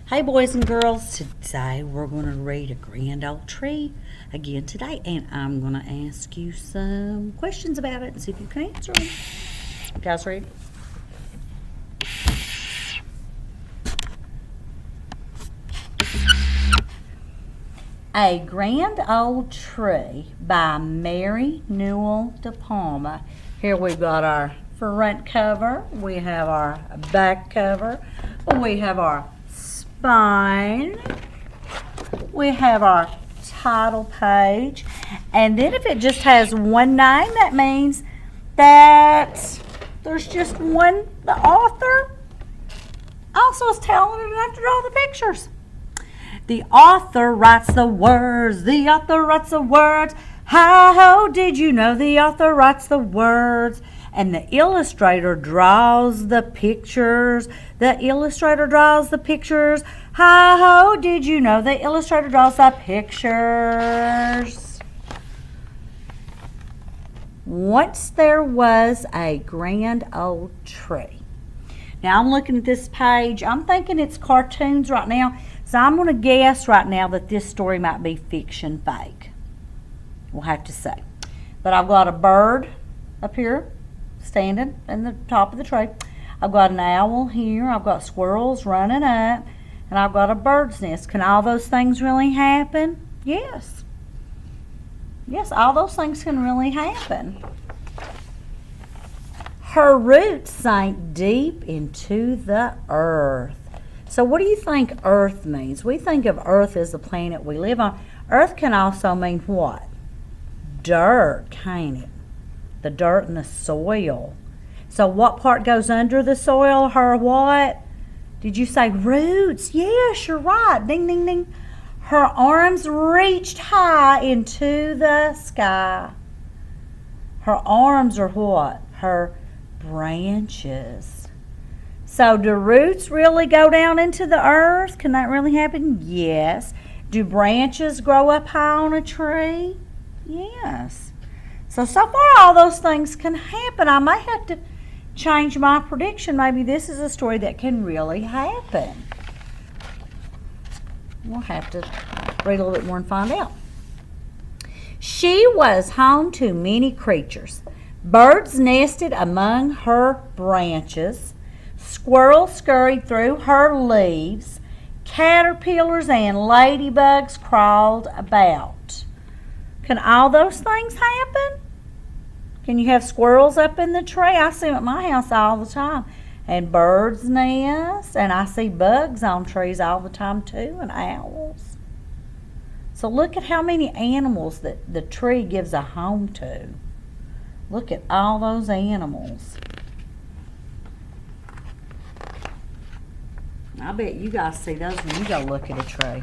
Hey boys and girls, today we're going to read A Grand Old Tree again today, and I'm going to ask you some questions about it and see if you can answer them. You guys ready? A Grand Old Tree by Mary Newell de Palma. Here we've got our front cover, we have our back cover, we have our spine, we have our title page, and then if it just has one name, that means that there's just one. The author also is talented enough to draw the pictures. The author writes the words, the author writes the words. How did you know the author writes the words? And the illustrator draws the pictures. The illustrator draws the pictures. How did you know the illustrator draws the pictures? Once there was a grand old tree. Now I'm looking at this page. I'm thinking it's cartoons right now. So I'm going to guess right now that this story might be fiction fake. We'll have to see. But I've got a bird up here standing in the top of the tree. I've got an owl here. I've got squirrels running up. And I've got a bird's nest. Can all those things really happen? Yes. Yes, all those things can really happen. Her roots sank deep into the earth. So what do you think earth means? We think of earth as the planet we live on. Earth can also mean what? Dirt, can't it? The dirt and the soil. So what part goes under the soil? Her what? Did you say roots? Yes, you're right. Ding, ding, ding. Her arms reached high into the sky. Her arms are what? Her branches. So do roots really go down into the earth? Can that really happen? Yes. Do branches grow up high on a tree? Yes. So far all those things can happen. I may have to change my prediction. Maybe this is a story that can really happen. We'll have to read a little bit more and find out. She was home to many creatures. Birds nested among her branches. Squirrels scurried through her leaves. Caterpillars and ladybugs crawled about. Can all those things happen? Can you have squirrels up in the tree? I see them at my house all the time. And birds nest. And I see bugs on trees all the time too, and owls. So look at how many animals that the tree gives a home to. Look at all those animals. I bet you guys see those when you go look at a tree.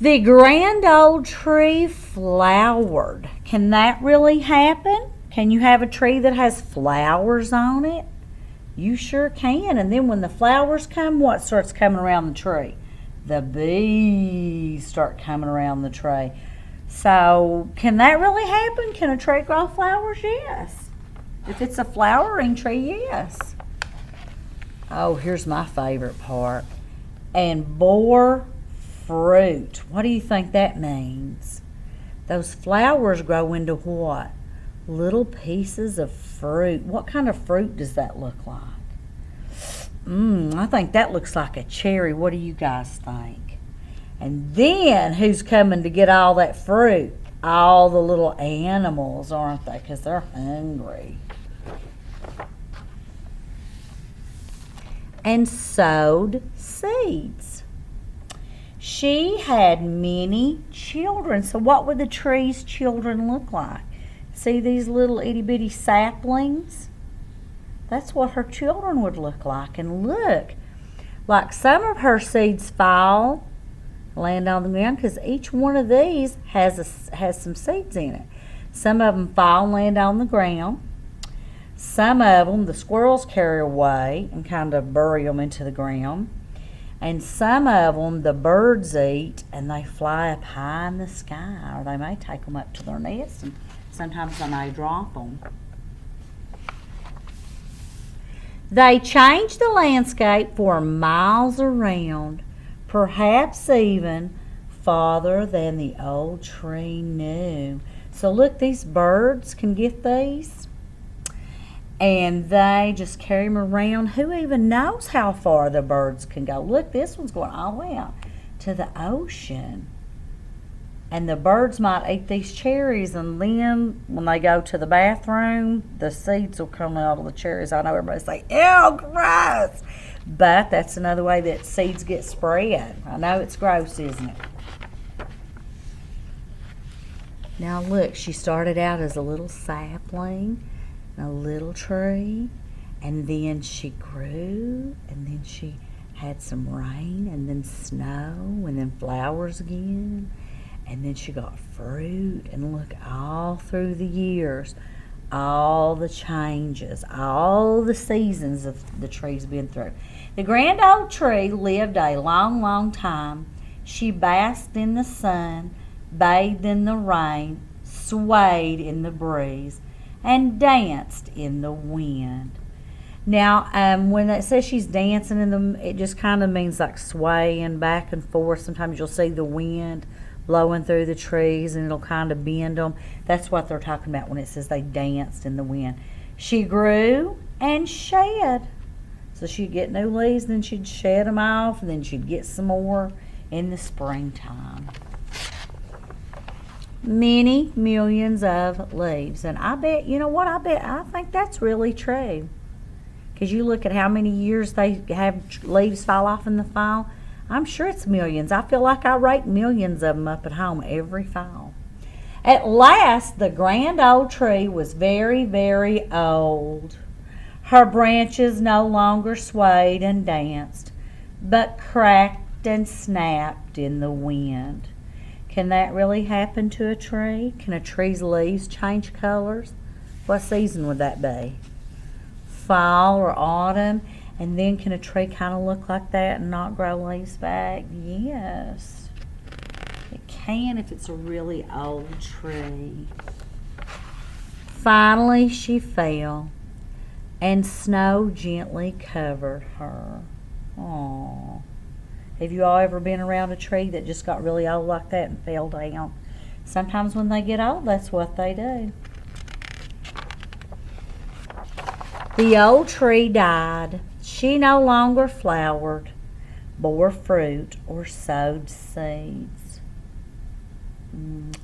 The grand old tree flowered. Can that really happen? Can you have a tree that has flowers on it? You sure can. And then when the flowers come, what starts coming around the tree? The bees start coming around the tree. So can that really happen? Can a tree grow flowers? Yes. If it's a flowering tree, yes. Oh, here's my favorite part. And bore fruit. What do you think that means? Those flowers grow into what? Little pieces of fruit. What kind of fruit does that look like? I think that looks like a cherry. What do you guys think? And then who's coming to get all that fruit? All the little animals, aren't they? Because they're hungry. And sowed seeds. She had many children. So what would the tree's children look like? See these little itty bitty saplings? That's what her children would look like. And look, like some of her seeds fall, land on the ground, because each one of these has some seeds in it. Some of them fall and land on the ground. Some of them the squirrels carry away and kind of bury them into the ground. And some of them the birds eat and they fly up high in the sky, or they may take them up to their nest, and sometimes they may drop them. They changed the landscape for miles around, perhaps even farther than the old tree knew. So look, these birds can get these, and they just carry them around. Who even knows how far the birds can go? Look, this one's going all the way out to the ocean. And the birds might eat these cherries, and then when they go to the bathroom, the seeds will come out of the cherries. I know everybody say, ew, gross. But that's another way that seeds get spread. I know it's gross, isn't it? Now look, she started out as a little sapling, a little tree, and then she grew, and then she had some rain, and then snow, and then flowers again, and then she got fruit. And look, all through the years, all the changes, all the seasons of the tree's been through. The grand old tree lived a long, long time. She basked in the sun, bathed in the rain, swayed in the breeze, and danced in the wind. Now, when it says she's dancing in the, it just kind of means like swaying back and forth. Sometimes you'll see the wind blowing through the trees, and it'll kind of bend them. That's what they're talking about when it says they danced in the wind. She grew and shed. So she'd get new leaves, then she'd shed them off, and then she'd get some more in the springtime. Many millions of leaves. And I bet, you know what, I think that's really true. Because you look at how many years they have leaves fall off in the fall. I'm sure it's millions. I feel like I rake millions of them up at home every fall. At last, the grand old tree was very, very old. Her branches no longer swayed and danced, but cracked and snapped in the wind. Can that really happen to a tree? Can a tree's leaves change colors? What season would that be? Fall or autumn? And then can a tree kind of look like that and not grow leaves back? Yes. It can if it's a really old tree. Finally, she fell, and snow gently covered her. Aww. Have you all ever been around a tree that just got really old like that and fell down? Sometimes when they get old, that's what they do. The old tree died. She no longer flowered, bore fruit, or sowed seeds.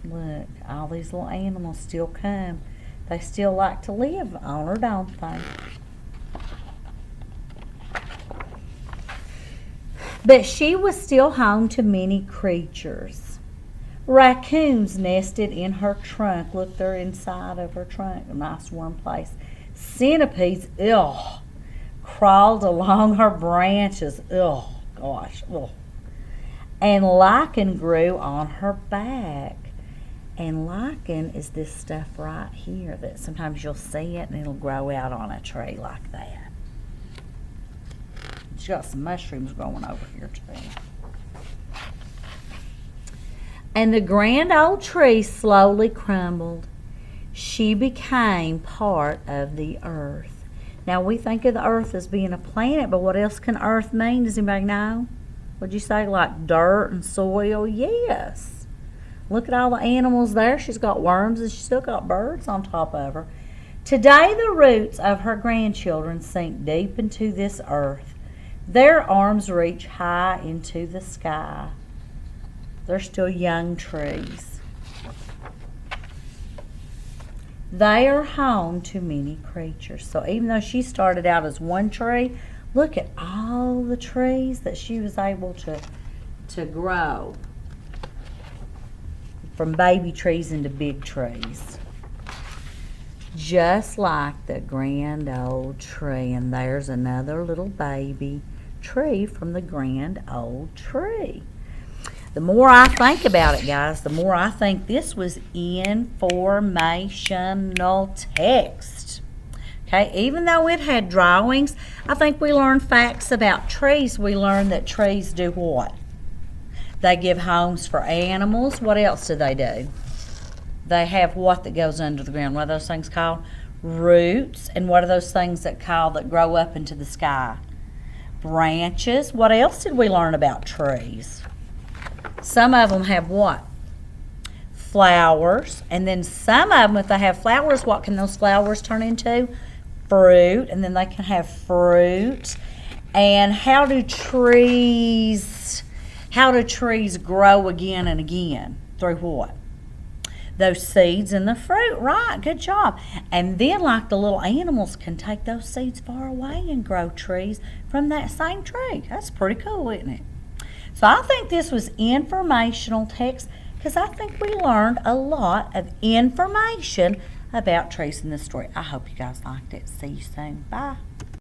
Look, all these little animals still come. They still like to live on her, don't they? But she was still home to many creatures. Raccoons nested in her trunk. Look, they're inside of her trunk, a nice warm place. Centipedes, crawled along her branches. Gosh. And lichen grew on her back. And lichen is this stuff right here that sometimes you'll see it and it'll grow out on a tree like that. She's got some mushrooms growing over here too. And the grand old tree slowly crumbled. She became part of the earth. Now we think of the earth as being a planet, but what else can earth mean? Does anybody know? Would you say like dirt and soil? Yes. Look at all the animals there. She's got worms and she's still got birds on top of her. Today the roots of her grandchildren sink deep into this earth. Their arms reach high into the sky. They're still young trees. They are home to many creatures. So even though she started out as one tree, look at all the trees that she was able to grow. From baby trees into big trees. Just like the grand old tree. And there's another little baby tree from the grand old tree. The more I think about it, guys, the more I think this was informational text. Okay, even though it had drawings, I think we learned facts about trees. We learned that trees do what? They give homes for animals. What else do? They have what that goes under the ground? What are those things called? Roots, and what are those things that grow up into the sky? Branches. What else did we learn about trees? Some of them have what? Flowers. And then some of them, if they have flowers, what can those flowers turn into? Fruit. And then they can have fruit. And how do trees grow again and again? Through what? Those seeds and the fruit. Right, good job. And then like the little animals can take those seeds far away and grow trees from that same tree. That's pretty cool, isn't it? So I think this was informational text because I think we learned a lot of information about trees in this story. I hope you guys liked it. See you soon. Bye.